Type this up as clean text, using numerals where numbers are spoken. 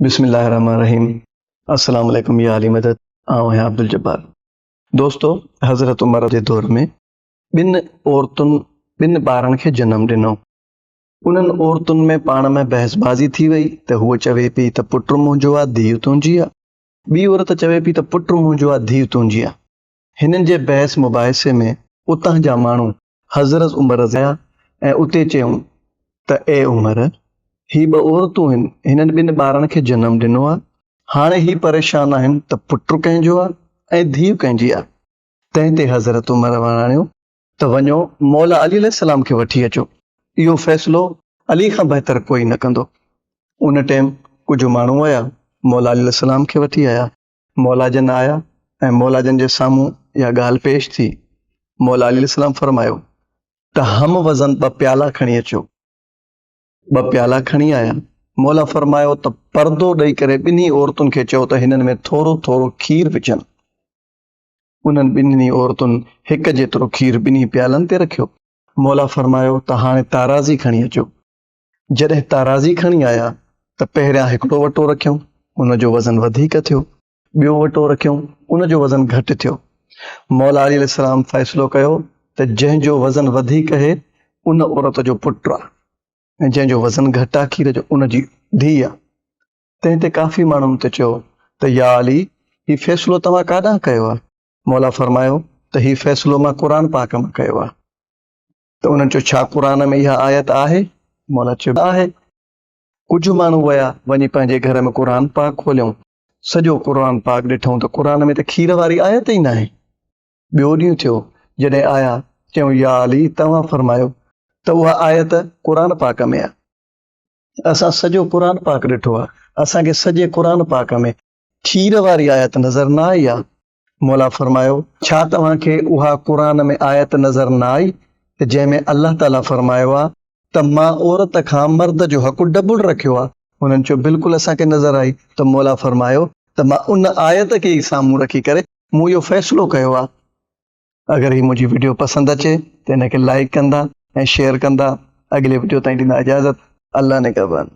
बिस्मिल्लाहिर्रहमानिर्रहीम। अस्सलाम वालेकुम या अली मदद। आऊं है अब्दुल जब्बार। दोस्तों, हज़रत उमर जे दौर में ॿिनि औरतुनि ॿिनि ॿारनि खे जनमु ॾिनो। उन्हनि औरतुनि में पाण में बहसबाज़ी थी वई त हूअ चवे पई त पुटु मुंहिंजो आहे, धीउ तुंहिंजी आहे। ॿी औरत चवे पई त पुटु मुंहिंजो आहे, धीउ तुंहिंजी आहे। हिननि जे बहस मुबाहिसे में उतां जा माण्हू हज़रत उमर आया ऐं उते चयूं त ए उमर, ही ॿ औरतूं आहिनि, हिननि ॿिनि ॿारनि खे जनमु ॾिनो आहे। हाणे ही परेशान आहिनि त पुटु कंहिंजो आहे ऐं धीउ कंहिंजी आहे। तंहिं ते हज़रत उमर वणायो त वञो मौला अली अलैहिस्सलाम खे वठी अचो, इहो फ़ैसिलो अली खां बहितर कोई न कंदो। उन टाइम कुझु माण्हू आया, मौला अली अलैहिस्सलाम खे वठी आया। मौला जन आया ऐं मौला जन जे साम्हूं इहा ॻाल्हि पेश थी। मौला अली अलैहिस्सलाम फरमायो त हम वज़न 2 प्याला खणी अचो। 2 प्याला खणी आया। मौला फरमायो त पर्दो ॾेई करे ॿिन्ही औरतुनि खे चयो त हिननि में थोरो थोरो खीर विझनि। उन्हनि ॿिन्ही औरतुनि हिकु जेतिरो खीर ॿिन्ही प्यालनि ते रखियो। मौला फरमायो त हाणे ताराज़ी खणी अचो। जॾहिं ताराज़ी खणी आया त पहिरियां हिकिड़ो वटो रखियऊं, उनजो वज़न वधीक थियो। ॿियो वटो रखियऊं, उनजो वज़न घटि थियो। मौला अली अलैहिस्सलाम फ़ैसिलो कयो त जंहिंजो वज़न वधीक आहे उन औरत जो पुटु आहे ऐं जंहिंजो वज़न घटि आहे खीर जो, उनजी धीउ आहे। तंहिं ते काफ़ी माण्हुनि ते चयो त या अली, ही फ़ैसिलो तव्हां काॾां कयो आहे? मौला फरमायो त ही फ़ैसिलो मां क़ुर पाक मां कयो आहे। त उन्हनि चयो, छा क़ुर में इहा आयत आहे? मौला चयो आहे। कुझु माण्हू विया, वञी पंहिंजे घर में क़ुर पाक खोलियऊं, सॼो क़ुर पाक ॾिठऊं त क़ुर में त खीर वारी आयत ई न आहे। ॿियो ॾींहुं थियो, जॾहिं आया चयूं या अली, तव्हां फरमायो त उहा आयत क़ुर पाक में आहे। असां सॼो क़ुर पाक ॾिठो आहे, असांखे सॼे क़ुर पाक में खीर वारी आयत नज़र न आई आहे। मौला फरमायो, छा तव्हांखे उहा क़ुर में आयत नज़र न आई त जंहिंमें अल्लाह ताला फरमायो आहे त मां औरत खां मर्द जो हक़ डबल रखियो आहे? हुननि चयो, बिल्कुलु असांखे नज़र आई। त मौला फरमायो त मां उन आयत खे ई साम्हूं रखी करे मूं इहो फ़ैसिलो कयो आहे। अगरि ही मुंहिंजी वीडियो पसंदि अचे त हिनखे लाइक कंदा ऐं शेयर कंदा। अॻिले वीडियो ताईं ॾींदा इजाज़त। अल्लाह ने क़बान।